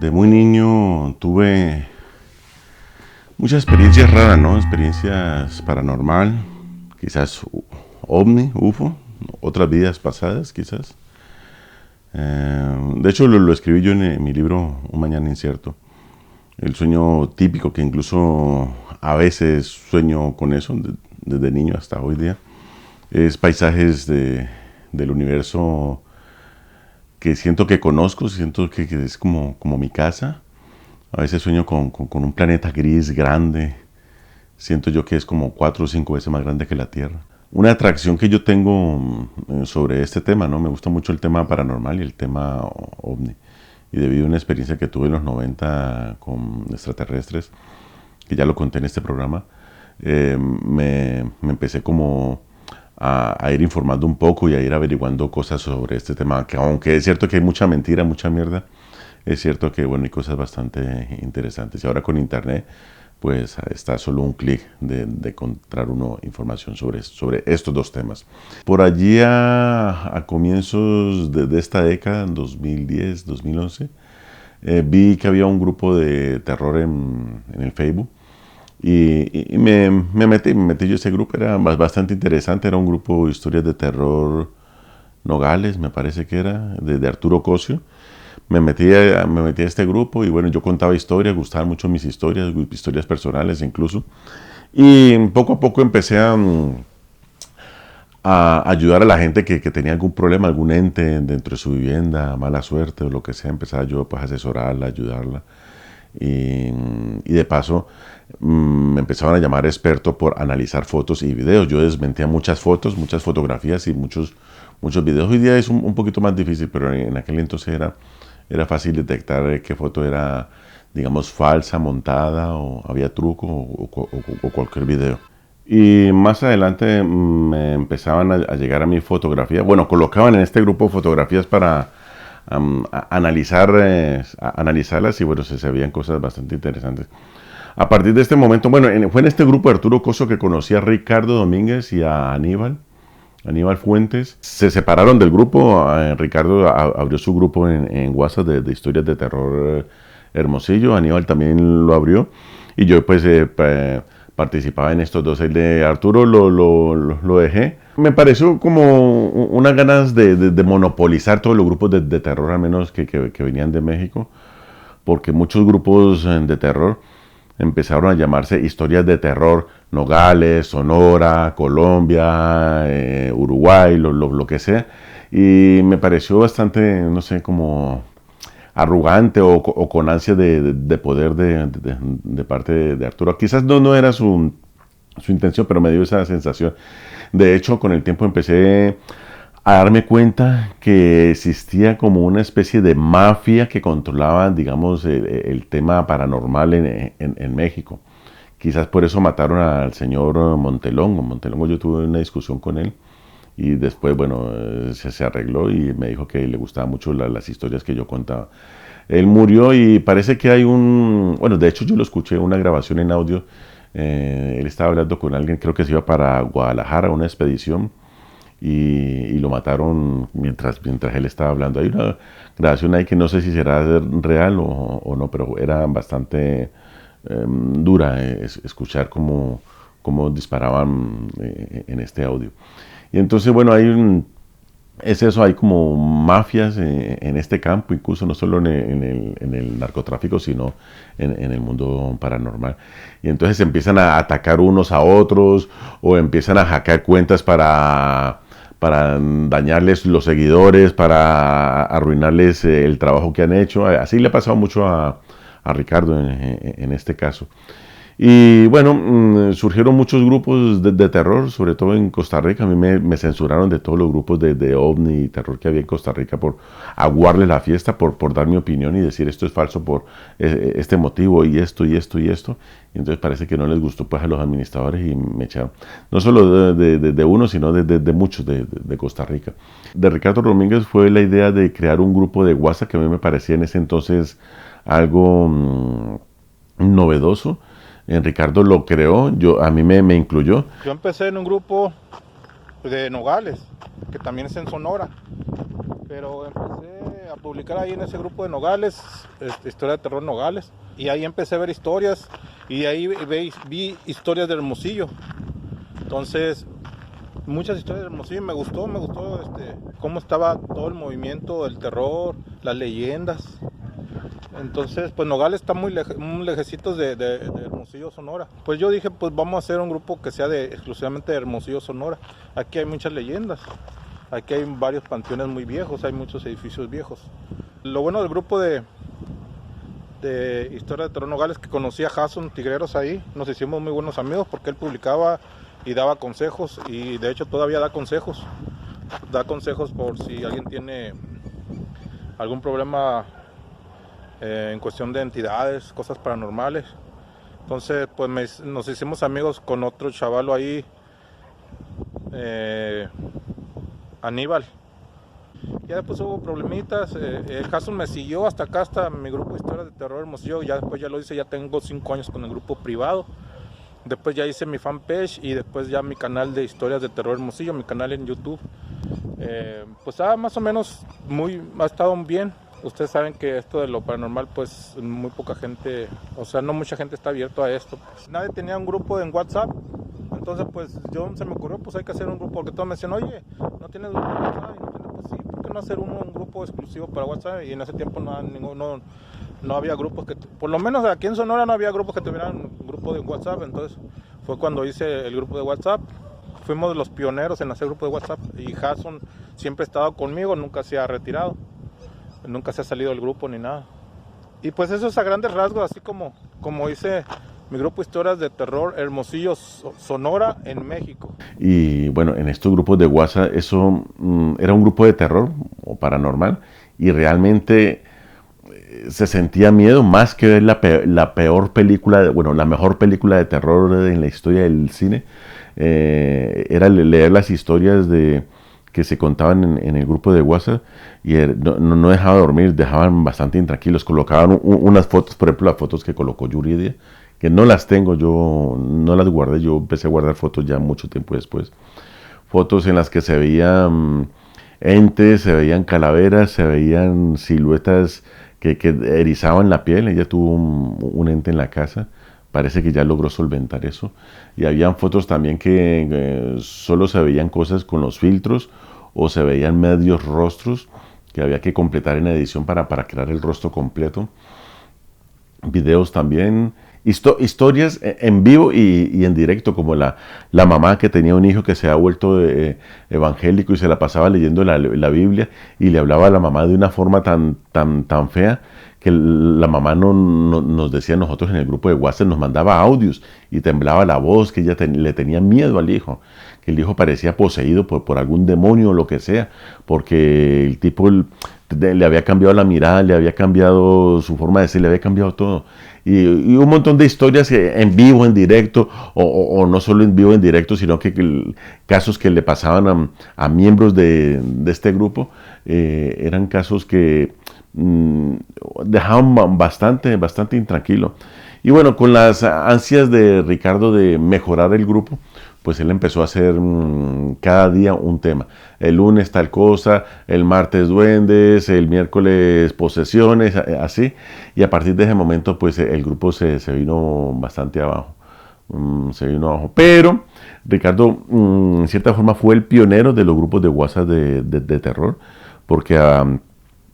De muy niño tuve muchas experiencias raras, ¿no? Experiencias paranormal, quizás ovni, UFO, otras vidas pasadas, quizás. De hecho, lo escribí yo en mi libro Un Mañana Incierto. El sueño típico, que incluso a veces sueño con eso, desde niño hasta hoy día, es paisajes del universo que siento que conozco, siento que es como mi casa. A veces sueño con un planeta gris grande. Siento yo que es como 4 o 5 veces más grande que la Tierra. Una atracción que yo tengo sobre este tema, ¿no? Me gusta mucho el tema paranormal y el tema ovni. Y debido a una experiencia que tuve en los 90 con extraterrestres, que ya lo conté en este programa, me empecé como a ir informando un poco y a ir averiguando cosas sobre este tema. Que aunque es cierto que hay mucha mentira, mucha mierda, es cierto que bueno, hay cosas bastante interesantes. Y ahora con internet, pues está solo un clic de encontrar uno información sobre estos dos temas. Por allí a comienzos de esta década, en 2010, 2011, vi que había un grupo de terror en el Facebook y me metí yo a ese grupo. Era bastante interesante, era un grupo de historias de terror Nogales, me parece que era, de Arturo Cosio. Me metí a este grupo y bueno, yo contaba historias, gustaban mucho mis historias personales incluso. Y poco a poco empecé a ayudar a la gente que tenía algún problema, algún ente dentro de su vivienda, mala suerte o lo que sea. Empezaba yo pues a asesorarla, ayudarla. Y de paso me empezaban a llamar experto por analizar fotos y videos. Yo desmentía muchas fotos, muchas fotografías y muchos videos. Hoy día es un poquito más difícil, pero en aquel entonces era fácil detectar qué foto era, digamos, falsa, montada, o había truco, o cualquier video. Y más adelante me empezaban a llegar a mi fotografía. Bueno, colocaban en este grupo fotografías para analizarlas y bueno, se veían cosas bastante interesantes. A partir de este momento, bueno, fue en este grupo de Arturo Coso que conocí a Ricardo Domínguez y a Aníbal Fuentes. Se separaron del grupo. Ricardo abrió su grupo en WhatsApp de historias de terror Hermosillo. Aníbal también lo abrió. Y yo pues participaba en estos dos. El de Arturo lo dejé. Me pareció como unas ganas de monopolizar todos los grupos de terror, al menos que venían de México. Porque muchos grupos de terror empezaron a llamarse historias de terror Nogales, Sonora, Colombia, Uruguay, lo que sea. Y me pareció bastante, no sé, como arrogante o con ansia de poder de parte de Arturo. Quizás no era su intención, pero me dio esa sensación. De hecho, con el tiempo empecé a darme cuenta que existía como una especie de mafia que controlaba, digamos, el tema paranormal en México. Quizás por eso mataron al señor Montelongo. Montelongo, yo tuve una discusión con él y después, bueno, se arregló y me dijo que le gustaban mucho las historias que yo contaba. Él murió y parece que hay bueno, de hecho yo lo escuché, una grabación en audio. Él estaba hablando con alguien, creo que se iba para Guadalajara, a una expedición, y lo mataron mientras él estaba hablando. Hay una grabación ahí que no sé si será real o no, pero era bastante dura escuchar cómo disparaban en este audio. Y entonces, bueno, es eso, hay como mafias en este campo, incluso no solo en el narcotráfico, sino en el mundo paranormal. Y entonces empiezan a atacar unos a otros o empiezan a hackear cuentas para dañarles los seguidores, para arruinarles el trabajo que han hecho. Así le ha pasado mucho a Ricardo en este caso. Y bueno, surgieron muchos grupos de terror, sobre todo en Costa Rica. A mí me censuraron de todos los grupos de ovni y terror que había en Costa Rica por aguarle la fiesta, por dar mi opinión y decir esto es falso por este motivo y esto y esto y esto. Y entonces parece que no les gustó pues a los administradores y me echaron. No solo de uno, sino de muchos de Costa Rica. De Ricardo Domínguez fue la idea de crear un grupo de WhatsApp que a mí me parecía en ese entonces algo novedoso. Ricardo lo creó, a mí me incluyó. Yo empecé en un grupo de Nogales, que también es en Sonora, pero empecé a publicar ahí en ese grupo de Nogales, historia de terror Nogales, y ahí empecé a ver historias, y ahí vi historias de Hermosillo. Entonces, muchas historias de Hermosillo, me gustó cómo estaba todo el movimiento, el terror, las leyendas. Entonces, pues Nogales está muy lejecitos de Hermosillo, Sonora. Pues yo dije, pues vamos a hacer un grupo que sea exclusivamente de Hermosillo, Sonora. Aquí hay muchas leyendas. Aquí hay varios panteones muy viejos, hay muchos edificios viejos. Lo bueno del grupo de Historia de Terror Nogales es que conocí a Jason Tigreros ahí. Nos hicimos muy buenos amigos porque él publicaba y daba consejos, y de hecho todavía da consejos. Da consejos por si alguien tiene algún problema en cuestión de entidades, cosas paranormales. Entonces pues nos hicimos amigos con otro chavalo ahí, Aníbal. Ya después hubo problemitas, Jason me siguió hasta acá, hasta mi grupo de Historias de Terror Hermosillo. Ya después ya lo hice, ya tengo 5 años con el grupo privado. Después ya hice mi fanpage y después ya mi canal de Historias de Terror Hermosillo, mi canal en YouTube. Pues más o menos ha estado bien. Ustedes saben que esto de lo paranormal, pues muy poca gente, o sea, no mucha gente está abierto a esto. Nadie tenía un grupo en WhatsApp. Entonces pues se me ocurrió, pues hay que hacer un grupo, porque todos me decían, oye, ¿no tienes grupo de WhatsApp? Pues sí, ¿por qué no hacer un grupo exclusivo para WhatsApp? Y en ese tiempo no había grupos por lo menos aquí en Sonora no había grupos que tuvieran un grupo de WhatsApp. Entonces fue cuando hice el grupo de WhatsApp. Fuimos los pioneros en hacer grupo de WhatsApp, y Jason siempre ha estado conmigo, nunca se ha retirado, nunca se ha salido del grupo ni nada. Y pues eso es a grandes rasgos, así como hice mi grupo Historias de Terror Hermosillo, Sonora, en México. Y bueno, en estos grupos de WhatsApp, eso era un grupo de terror o paranormal, y realmente se sentía miedo más que ver la peor película, la mejor película de terror en la historia del cine. Era leer las historias que se contaban en el grupo de WhatsApp, y no dejaba dormir, dejaban bastante intranquilos. Colocaban unas fotos, por ejemplo las fotos que colocó Yuridia, que no las tengo, yo no las guardé, yo empecé a guardar fotos ya mucho tiempo después. Fotos en las que se veían entes, se veían calaveras, se veían siluetas que erizaban la piel. Ella tuvo un ente en la casa, parece que ya logró solventar eso. Y habían fotos también que solo se veían cosas con los filtros, o se veían medios rostros que había que completar en edición para crear el rostro completo. Videos también, historias en vivo y en directo, como la mamá que tenía un hijo que se ha vuelto evangélico y se la pasaba leyendo la Biblia, y le hablaba a la mamá de una forma tan fea que la mamá nos decía a nosotros en el grupo de WhatsApp, nos mandaba audios y temblaba la voz, que ella le tenía miedo al hijo, que el hijo parecía poseído por algún demonio o lo que sea, porque el tipo le había cambiado la mirada, le había cambiado su forma de ser, le había cambiado todo. Y un montón de historias en vivo, en directo, o no solo en vivo, en directo, sino que casos que le pasaban a miembros de este grupo, eran casos que dejaban bastante intranquilo. Y bueno, con las ansias de Ricardo de mejorar el grupo, pues él empezó a hacer cada día un tema. El lunes tal cosa, el martes duendes, el miércoles posesiones, así. Y a partir de ese momento, pues el grupo se vino bastante abajo. Se vino abajo. Pero Ricardo, en cierta forma, fue el pionero de los grupos de WhatsApp de terror, porque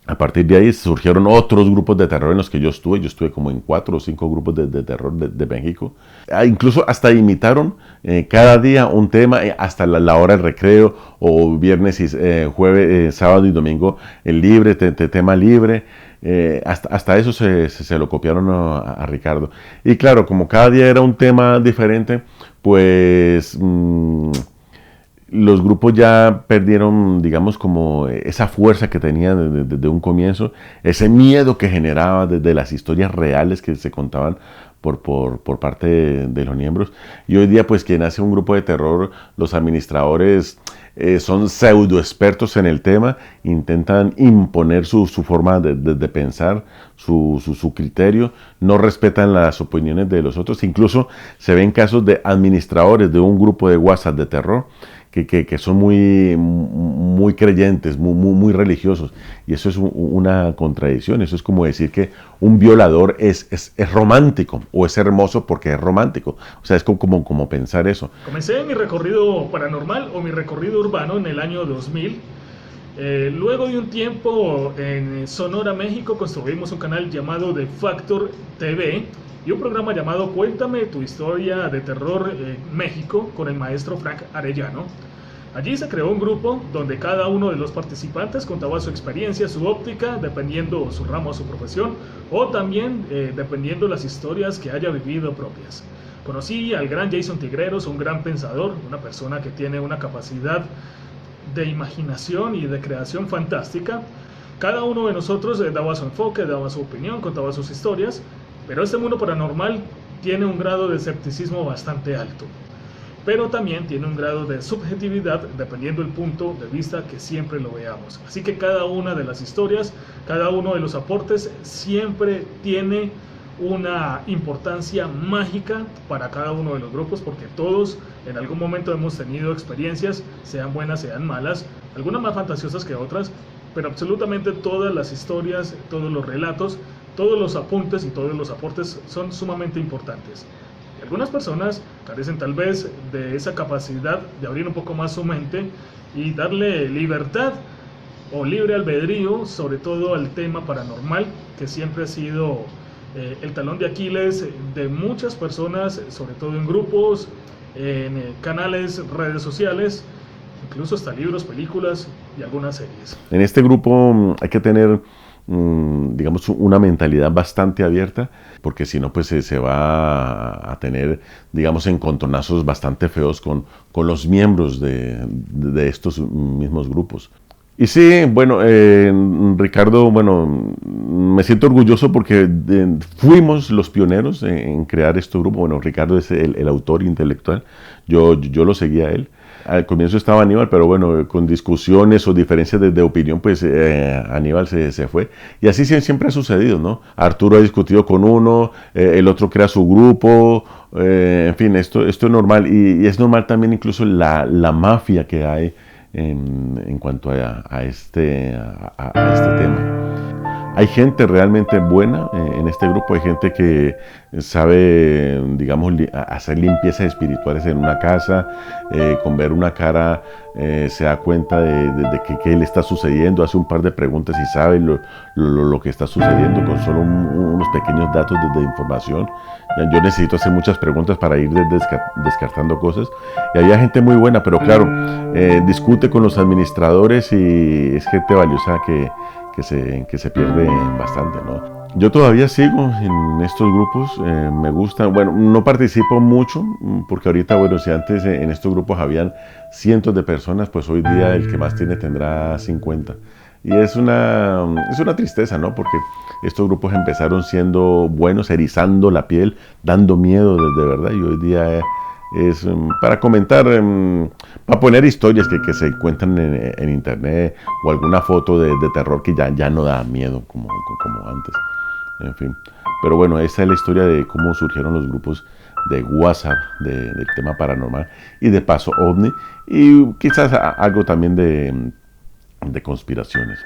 a partir de ahí surgieron otros grupos de terror en los que yo estuve como en 4 o 5 grupos de terror de México. Incluso hasta imitaron cada día un tema, hasta la hora del recreo, o viernes y jueves, sábado y domingo el libre, tema libre. Hasta eso se lo copiaron a Ricardo. Y claro, como cada día era un tema diferente, pues los grupos ya perdieron, digamos, como esa fuerza que tenían desde un comienzo, ese miedo que generaba desde las historias reales que se contaban por parte de los miembros. Y hoy día, pues, quien hace un grupo de terror, los administradores son pseudo expertos en el tema, intentan imponer su forma de pensar, su criterio, no respetan las opiniones de los otros. Incluso se ven casos de administradores de un grupo de WhatsApp de terror que son muy creyentes, muy religiosos. Y eso es una contradicción. Eso es como decir que un violador es romántico o es hermoso porque es romántico. O sea, es como pensar eso. Comencé mi recorrido paranormal o mi recorrido urbano en el año 2000. Luego de un tiempo en Sonora, México, construimos un canal llamado The Factor TV y un programa llamado Cuéntame tu historia de terror México con el maestro Frank Arellano. Allí se creó un grupo donde cada uno de los participantes contaba su experiencia, su óptica, dependiendo su ramo o su profesión, o también dependiendo las historias que haya vivido propias. Conocí al gran Jason Tigreros, un gran pensador, una persona que tiene una capacidad de imaginación y de creación fantástica. Cada uno de nosotros daba su enfoque, daba su opinión, contaba sus historias, pero este mundo paranormal tiene un grado de escepticismo bastante alto, pero también tiene un grado de subjetividad dependiendo del punto de vista que siempre lo veamos. Así que cada una de las historias, cada uno de los aportes siempre tiene una importancia mágica para cada uno de los grupos, porque todos en algún momento hemos tenido experiencias, sean buenas, sean malas, algunas más fantasiosas que otras, pero absolutamente todas las historias, todos los relatos, todos los apuntes y todos los aportes son sumamente importantes. Y algunas personas carecen tal vez de esa capacidad de abrir un poco más su mente y darle libertad o libre albedrío, sobre todo al tema paranormal, que siempre ha sido el talón de Aquiles de muchas personas, sobre todo en grupos, en canales, redes sociales, incluso hasta libros, películas y algunas series. En este grupo hay que tener, digamos, una mentalidad bastante abierta, porque si no, pues se va a tener, digamos, encontronazos bastante feos con los miembros de estos mismos grupos. Y sí, bueno, Ricardo, bueno, me siento orgulloso porque fuimos los pioneros en crear este grupo. Bueno, Ricardo es el autor intelectual, yo lo seguía a él. Al comienzo estaba Aníbal, pero bueno, con discusiones o diferencias de opinión, pues Aníbal se fue. Y así siempre ha sucedido, ¿no? Arturo ha discutido con uno, el otro crea su grupo, en fin, esto es normal. Y es normal también incluso la mafia que hay en cuanto a este tema. Hay gente realmente buena en este grupo, hay gente que sabe, digamos, hacer limpiezas espirituales en una casa, con ver una cara se da cuenta de qué le está sucediendo, hace un par de preguntas y sabe lo que está sucediendo con solo unos pequeños datos de información. Yo necesito hacer muchas preguntas para ir descartando cosas. Y había gente muy buena, pero claro, discute con los administradores y es gente valiosa que se pierde bastante, ¿no? Yo todavía sigo en estos grupos, me gusta, bueno, no participo mucho, porque ahorita, bueno, si antes en estos grupos habían cientos de personas, pues hoy día el que más tiene tendrá 50. Y es una tristeza, ¿no? Porque estos grupos empezaron siendo buenos, erizando la piel, dando miedo de verdad, y hoy día es para comentar, para poner historias que se encuentran en internet o alguna foto de terror que ya no da miedo como antes. En fin, pero bueno, esa es la historia de cómo surgieron los grupos de WhatsApp del tema paranormal y de paso OVNI y quizás algo también de conspiraciones.